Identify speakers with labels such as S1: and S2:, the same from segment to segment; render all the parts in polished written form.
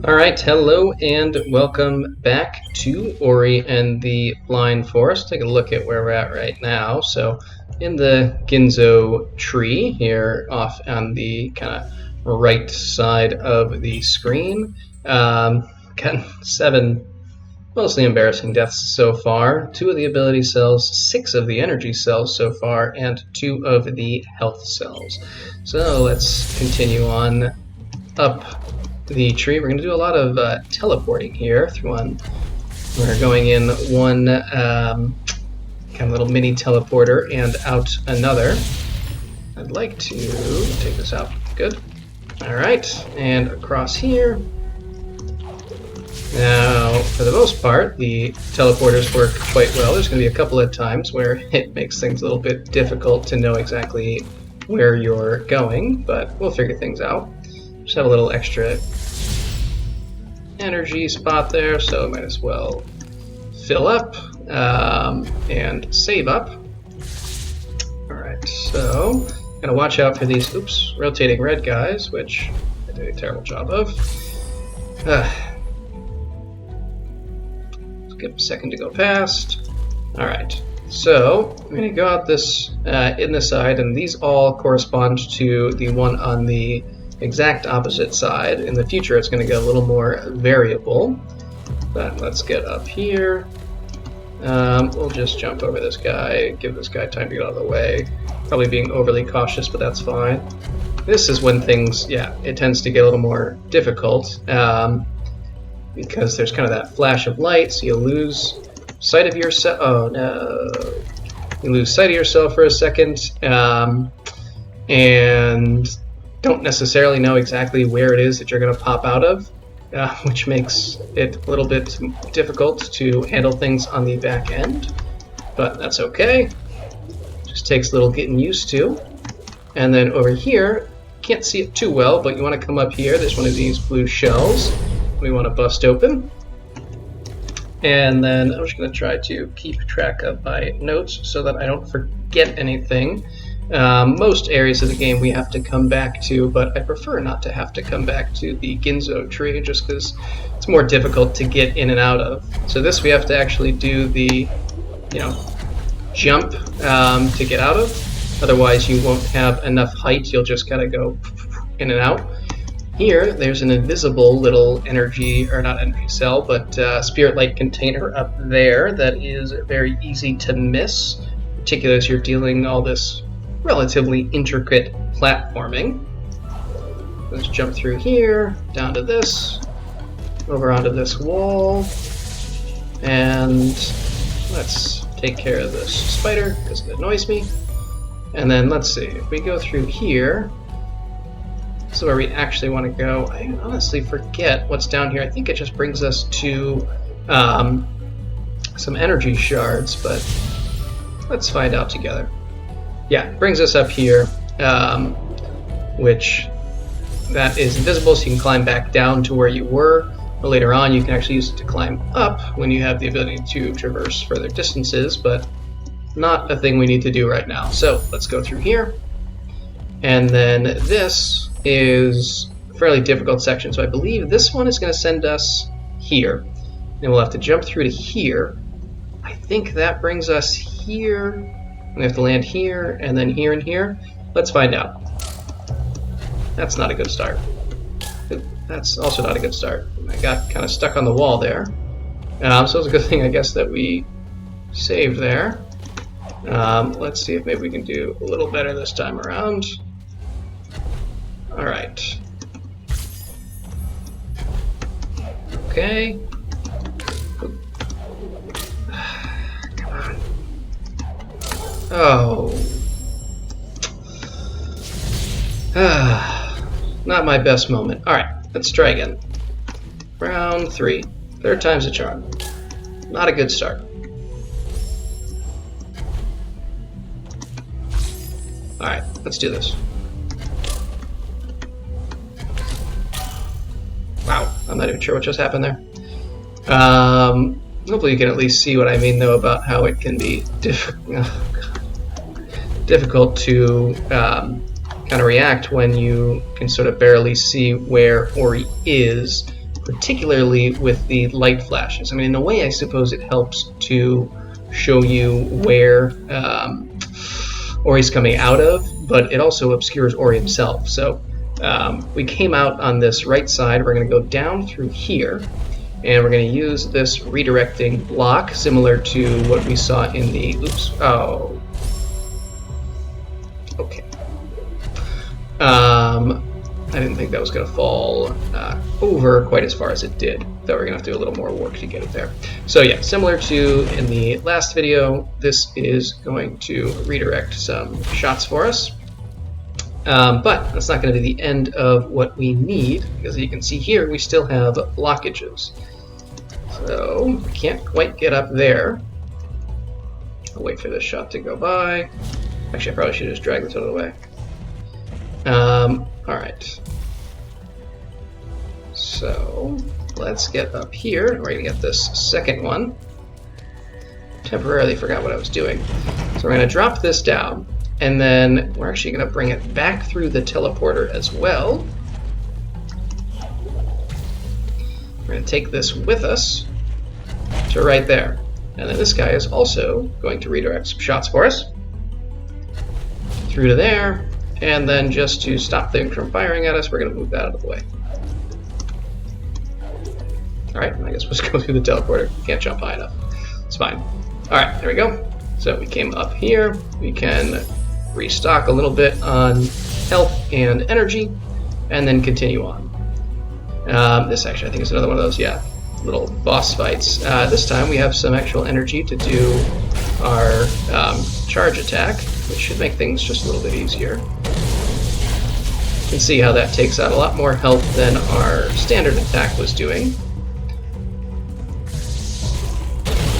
S1: Alright, hello and welcome back to Ori and the Blind Forest. Take a look at where we're at right now. So, in the Ginzo Tree here off on the kind of right side of the screen. Gotten 7 mostly embarrassing deaths so far. 2 of the ability cells, 6 of the energy cells so far, and 2 of the health cells. So let's continue on up the tree. We're going to do a lot of teleporting here through one. We're going in one kind of little mini teleporter and out another. I'd like to take this out. Good. Alright, and across here. Now, for the most part, the teleporters work quite well. There's going to be a couple of times where it makes things a little bit difficult to know exactly where you're going, but we'll figure things out. Just have a little extra energy spot there, so might as well fill up and save up. Alright, so gotta watch out for these rotating red guys, which I did a terrible job of. Give a second to go past. Alright, so I'm gonna go out this in the side, and these all correspond to the one on the exact opposite side. In the future it's going to get a little more variable, but let's get up here. We'll just jump over this guy, give this guy time to get out of the way. Probably being overly cautious, but that's fine. This is when things, it tends to get a little more difficult because there's kind of that flash of light, so you lose sight of yourself. Oh no. You lose sight of yourself for a second, and don't necessarily know exactly where it is that you're going to pop out of, which makes it a little bit difficult to handle things on the back end, but that's okay. Just takes a little getting used to. And then over here, can't see it too well, but you want to come up here. There's one of these blue shells we want to bust open. And then I'm just going to try to keep track of my notes so that I don't forget anything. Most areas of the game we have to come back to, but I prefer not to have to come back to the Ginzo Tree just because it's more difficult to get in and out of. So this we have to actually do the, jump to get out of. Otherwise you won't have enough height, you'll just gotta go in and out. Here, there's an invisible little energy, or not energy cell, but spirit light container up there that is very easy to miss, particularly as you're dealing all this relatively intricate platforming. Let's jump through here, down to this, over onto this wall, and let's take care of this spider because it annoys me. And then let's see, if we go through here, this is where we actually want to go. I honestly forget what's down here. I think it just brings us to some energy shards, but let's find out together. Yeah, brings us up here, which that is invisible, so you can climb back down to where you were. But later on, you can actually use it to climb up when you have the ability to traverse further distances, but not a thing we need to do right now. So let's go through here. And then this is a fairly difficult section, so I believe this one is going to send us here. And we'll have to jump through to here. I think that brings us here. We have to land here, and then here and here. Let's find out. That's not a good start. That's also not a good start. I got kind of stuck on the wall there. So it's a good thing, I guess, that we saved there. Let's see if maybe we can do a little better this time around. Alright. Okay. Come on. Oh. Not my best moment. Alright, let's try again. Round 3. Third time's a charm. Not a good start. Alright, let's do this. Wow, I'm not even sure what just happened there. Hopefully you can at least see what I mean, though, about how it can be difficult to kind of react when you can sort of barely see where Ori is particularly with the light flashes. I mean, in a way, I suppose it helps to show you where Ori's coming out of, but it also obscures Ori himself. So we came out on this right side. We're going to go down through here, and we're going to use this redirecting block, similar to what we saw in the... Oops. Oh. Okay. I didn't think that was going to fall over quite as far as it did, though we're going to have to do a little more work to get it there. So yeah, similar to in the last video, this is going to redirect some shots for us. But that's not going to be the end of what we need, because as you can see here, we still have blockages. So we can't quite get up there. I'll wait for this shot to go by. Actually, I probably should just drag this out of the way. Alright. So let's get up here. We're going to get this second one. Temporarily forgot what I was doing. So we're going to drop this down, and then we're actually going to bring it back through the teleporter as well. We're going to take this with us to right there. And then this guy is also going to redirect some shots for us. Through to there. And then just to stop things from firing at us, we're going to move that out of the way. Alright, I guess we'll just go through the teleporter. Can't jump high enough. It's fine. Alright, there we go. So we came up here. We can restock a little bit on health and energy, and then continue on. This actually, I think, is another one of those, yeah, little boss fights. This time we have some actual energy to do our charge attack, which should make things just a little bit easier. You can see how that takes out a lot more health than our standard attack was doing.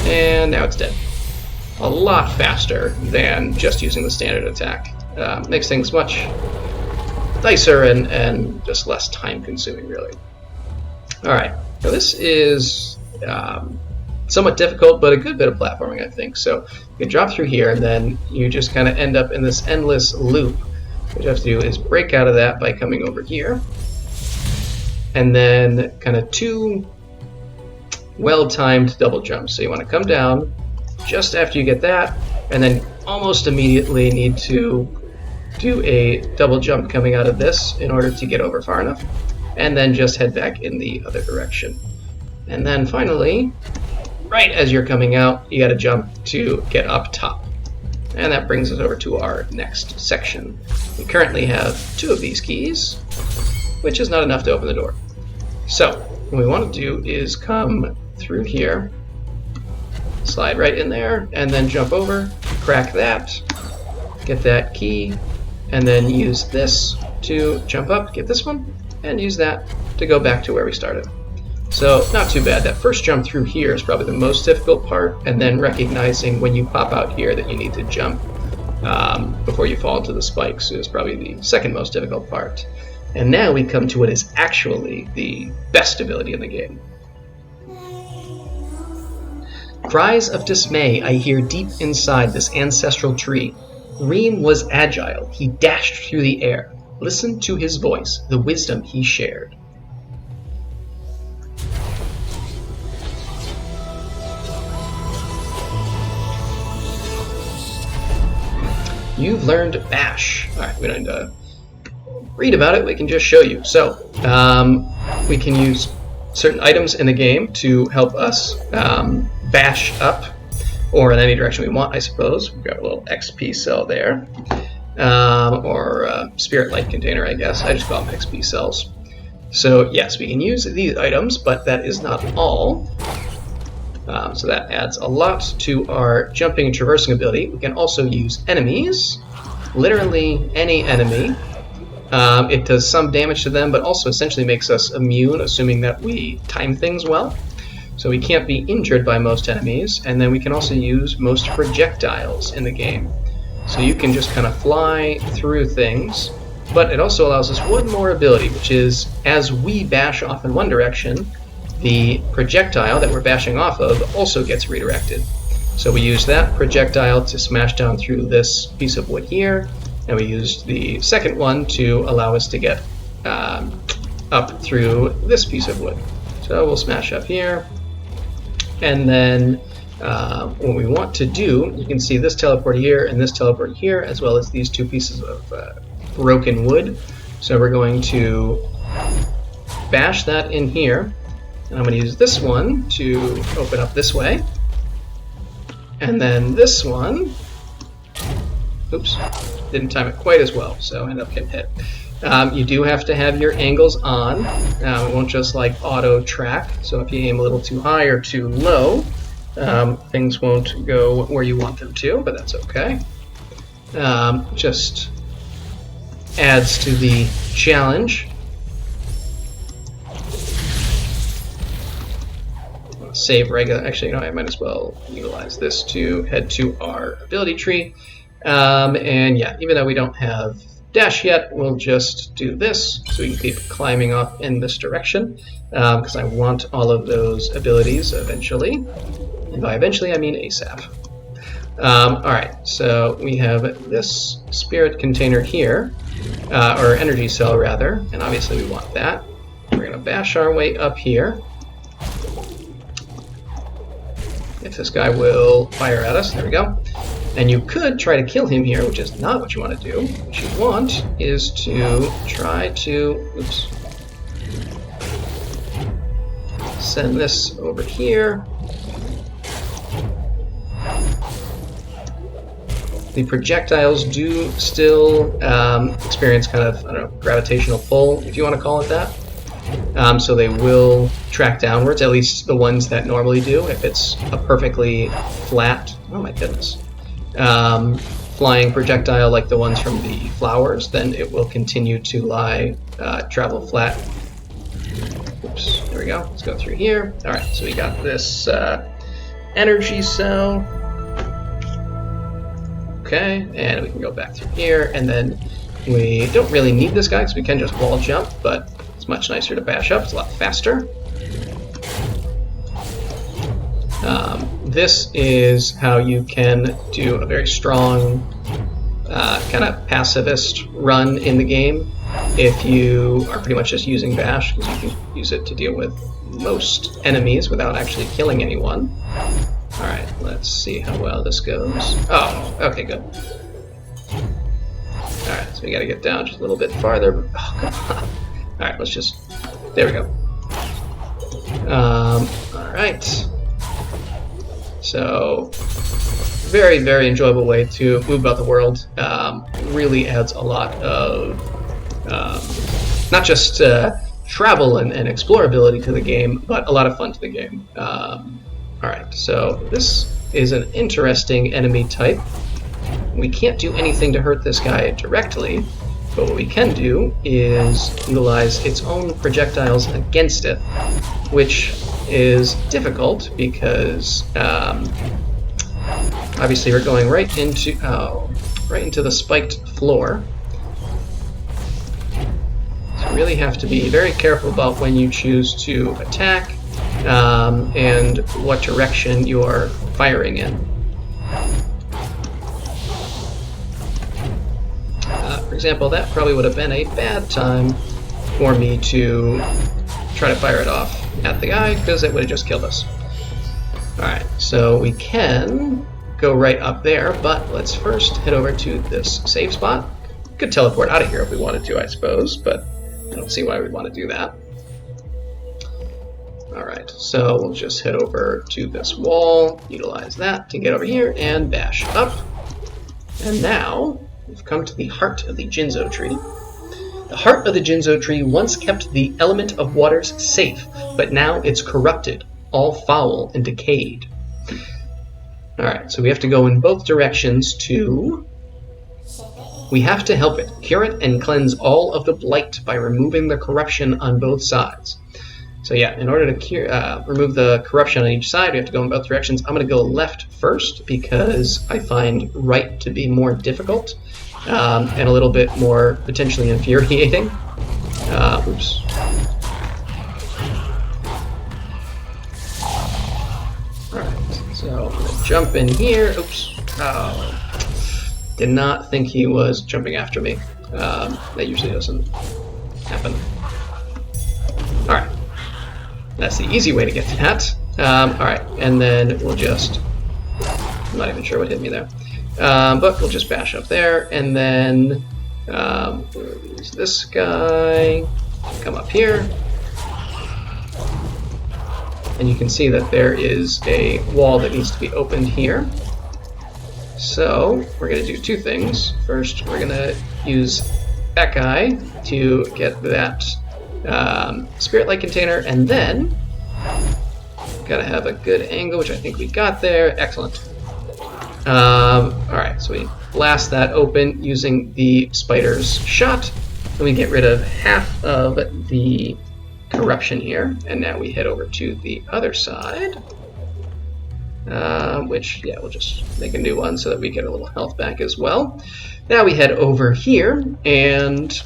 S1: And now it's dead. A lot faster than just using the standard attack. Makes things much nicer and just less time consuming, really. Alright, now this is somewhat difficult, but a good bit of platforming, I think. So you can drop through here, and then you just kind of end up in this endless loop. What you have to do is break out of that by coming over here, and then kind of two well-timed double jumps. So you want to come down just after you get that, and then almost immediately need to do a double jump coming out of this in order to get over far enough, and then just head back in the other direction. And then finally, right as you're coming out, you got to jump to get up top. And that brings us over to our next section. We currently have 2 of these keys, which is not enough to open the door. So what we want to do is come through here, slide right in there, and then jump over, crack that, get that key, and then use this to jump up, get this one, and use that to go back to where we started. So not too bad. That first jump through here is probably the most difficult part, and then recognizing when you pop out here that you need to jump before you fall into the spikes is probably the second most difficult part. And now we come to what is actually the best ability in the game. Cries of dismay I hear deep inside this ancestral tree. Reem was agile. He dashed through the air. Listen to his voice, the wisdom he shared. You've learned Bash. Alright, we don't need to read about it, we can just show you. So, we can use certain items in the game to help us bash up, or in any direction we want, I suppose. We've got a little XP cell there. Or a Spirit Light container, I guess. I just call them XP cells. So, yes, we can use these items, but that is not all. So that adds a lot to our jumping and traversing ability. We can also use enemies, literally any enemy. It does some damage to them, but also essentially makes us immune, assuming that we time things well. So we can't be injured by most enemies, and then we can also use most projectiles in the game. So you can just kind of fly through things, but it also allows us one more ability, which is as we bash off in one direction, the projectile that we're bashing off of also gets redirected. So we use that projectile to smash down through this piece of wood here, and we used the second one to allow us to get up through this piece of wood. So we'll smash up here. And then what we want to do, you can see this teleport here and this teleport here, as well as these two pieces of broken wood. So we're going to bash that in here. And I'm going to use this one to open up this way. And then this one, oops, didn't time it quite as well, so I ended up getting hit. You do have to have your angles on. It won't just like auto track, so if you aim a little too high or too low, things won't go where you want them to, but that's okay. Just adds to the challenge. Save regular. Actually, I might as well utilize this to head to our ability tree. And yeah, even though we don't have dash yet, we'll just do this so we can keep climbing up in this direction, because I want all of those abilities eventually. And by eventually, I mean ASAP. Alright, so we have this spirit container here, or energy cell rather, and obviously we want that. We're going to bash our way up here. If this guy will fire at us, there we go. And you could try to kill him here, which is not what you want to do. What you want is to try to, oops, send this over here. The projectiles do still experience kind of, I don't know, gravitational pull, if you want to call it that. So they will track downwards, at least the ones that normally do. If it's a perfectly flat, oh my goodness, flying projectile like the ones from the flowers, then it will continue to travel flat. Oops, there we go. Let's go through here. All right, so we got this energy cell. Okay, and we can go back through here, and then we don't really need this guy because we can just wall jump, but it's much nicer to bash up. It's a lot faster. This is how you can do a very strong kind of pacifist run in the game if you are pretty much just using bash, because you can use it to deal with most enemies without actually killing anyone. Alright, let's see how well this goes. Oh, okay, good. Alright, so we gotta get down just a little bit farther. Oh, come on. Alright, let's just... There we go. Alright. So, very, very enjoyable way to move about the world. Really adds a lot of... not just travel and explorability to the game, but a lot of fun to the game. Alright, so this is an interesting enemy type. We can't do anything to hurt this guy directly, but what we can do is utilize its own projectiles against it, which is difficult because obviously we're going right into the spiked floor. So you really have to be very careful about when you choose to attack and what direction you're firing in. For example, that probably would have been a bad time for me to try to fire it off at the guy, because it would have just killed us. Alright, so we can go right up there, but let's first head over to this save spot. We could teleport out of here if we wanted to, I suppose, but I don't see why we'd want to do that. Alright, so we'll just head over to this wall, utilize that to get over here, and bash up. And now, we've come to the heart of the Ginzo Tree. The heart of the Ginzo Tree once kept the element of waters safe, but now it's corrupted, all foul and decayed. Alright, so we have to go in both directions to... We have to help it, cure it, and cleanse all of the blight by removing the corruption on both sides. So yeah, in order to remove the corruption on each side, we have to go in both directions. I'm going to go left first because I find right to be more difficult and a little bit more potentially infuriating. Oops. Alright, so I'm going to jump in here. Oops. Oh, did not think he was jumping after me. That usually doesn't happen. Alright. That's the easy way to get to that. Alright, and then we'll just... I'm not even sure what hit me there. But we'll just bash up there, and then we'll use this guy. Come up here. And you can see that there is a wall that needs to be opened here. So we're going to do two things. First, we're going to use that guy to get that spirit light container, and then gotta have a good angle, which I think we got there. Excellent. Alright, so we blast that open using the spider's shot, and we get rid of half of the corruption here, and now we head over to the other side, which, yeah, we'll just make a new one so that we get a little health back as well. Now we head over here, and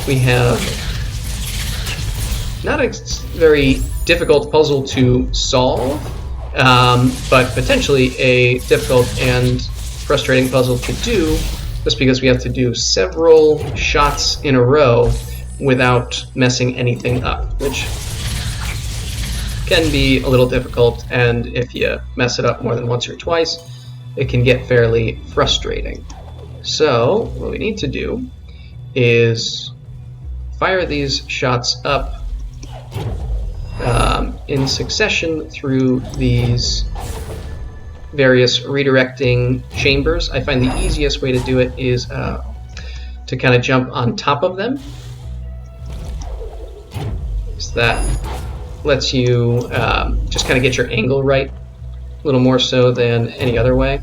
S1: we have not a very difficult puzzle to solve, but potentially a difficult and frustrating puzzle to do, just because we have to do several shots in a row without messing anything up, which can be a little difficult, and if you mess it up more than once or twice, it can get fairly frustrating. So what we need to do is fire these shots up in succession through these various redirecting chambers. I find the easiest way to do it is to kind of jump on top of them. So that lets you just kind of get your angle right, a little more so than any other way.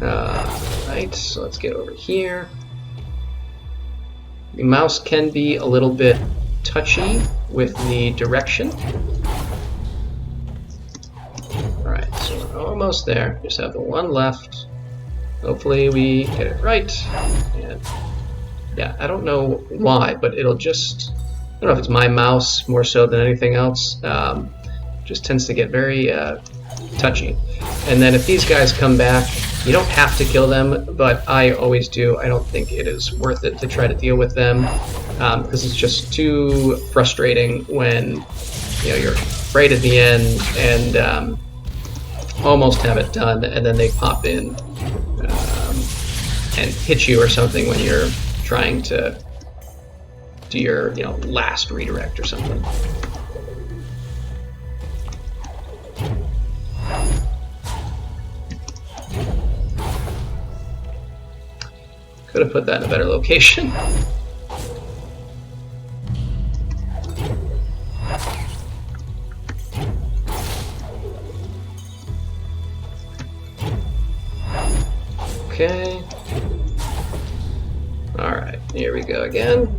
S1: Right, so let's get over here. The mouse can be a little bit touchy with the direction. Alright, so we're almost there. Just have the one left. Hopefully we get it right. And yeah, I don't know why, but it'll just... I don't know if it's my mouse more so than anything else. Just tends to get very touchy. And then if these guys come back, you don't have to kill them, but I always do. I don't think it is worth it to try to deal with them, because it's just too frustrating when you're right at the end and almost have it done, and then they pop in and hit you or something when you're trying to do your last redirect or something. Could have put that in a better location. Okay. Alright, here we go again.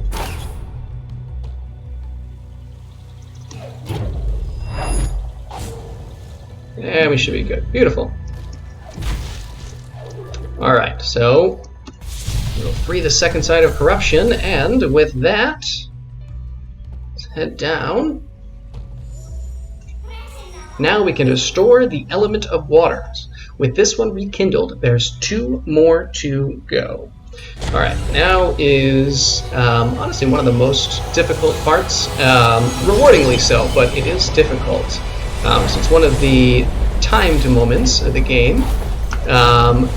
S1: And we should be good. Beautiful. Alright, so we'll free the second side of corruption, and with that, let's head down. Now we can restore the element of water. With this one rekindled, there's 2 more to go. Alright, now is honestly one of the most difficult parts, rewardingly so, but it is difficult. So it's one of the timed moments of the game.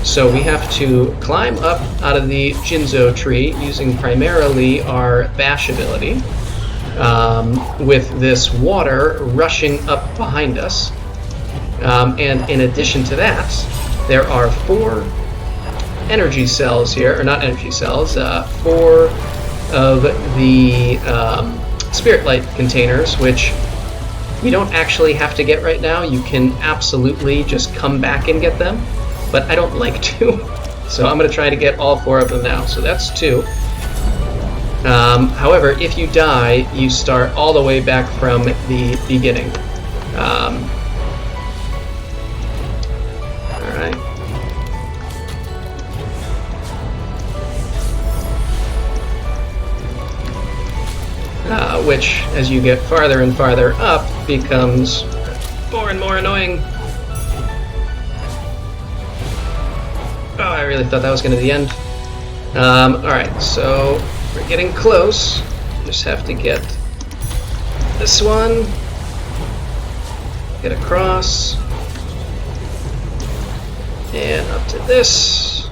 S1: So we have to climb up out of the Ginzo Tree using primarily our bash ability, with this water rushing up behind us. And in addition to that, there are 4 energy cells here, or not energy cells, 4 of the spirit light containers, which you don't actually have to get right now. You can absolutely just come back and get them, but I don't like to. So I'm going to try to get all 4 of them now. So that's 2. However, if you die, you start all the way back from the beginning. Alright. Which, as you get farther and farther up, becomes more and more annoying. Oh, I really thought that was going to be the end. Alright, so we're getting close. Just have to get this one, get across, and up to this.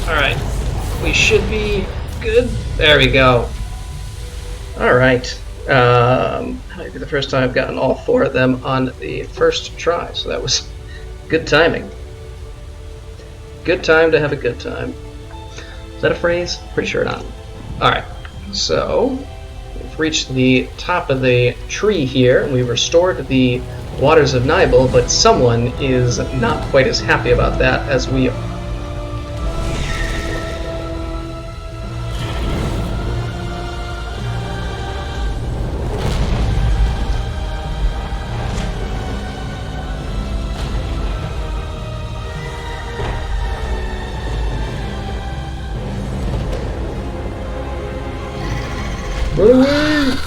S1: Alright, we should be good. There we go. Alright. Might be the first time I've gotten all 4 of them on the first try, so that was good timing. Good time to have a good time. Is that a phrase? Pretty sure not. Alright, so we've reached the top of the tree here, and we've restored the waters of Nibel, but someone is not quite as happy about that as we are. Run away!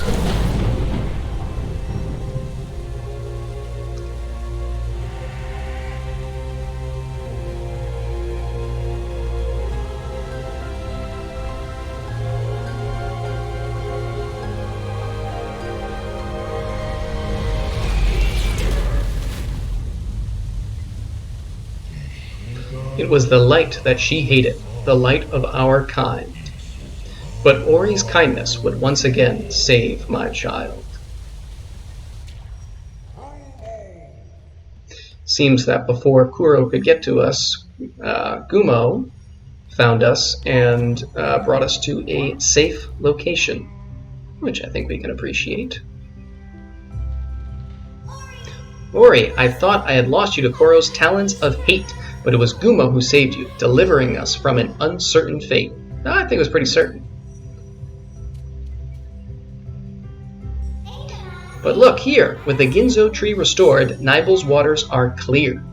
S1: It was the light that she hated, the light of our kind. But Ori's kindness would once again save my child. Seems that before Kuro could get to us, Gumo found us and brought us to a safe location, which I think we can appreciate. Ori, I thought I had lost you to Kuro's talons of hate, but it was Gumo who saved you, delivering us from an uncertain fate. I think it was pretty certain. But look here, with the Ginzo Tree restored, Nibel's waters are clear.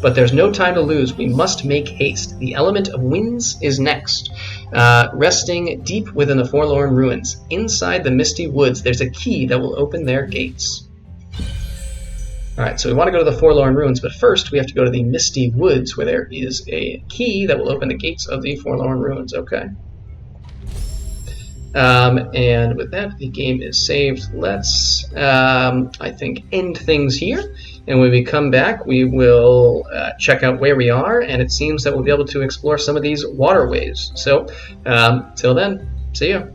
S1: But there's no time to lose, we must make haste. The element of winds is next, resting deep within the forlorn ruins. Inside the misty woods, there's a key that will open their gates. Alright, so we want to go to the forlorn ruins, but first we have to go to the misty woods, where there is a key that will open the gates of the forlorn ruins. Okay. And with that, the game is saved. Let's, I think, end things here. And when we come back, we will check out where we are, and it seems that we'll be able to explore some of these waterways. So, till then, see ya.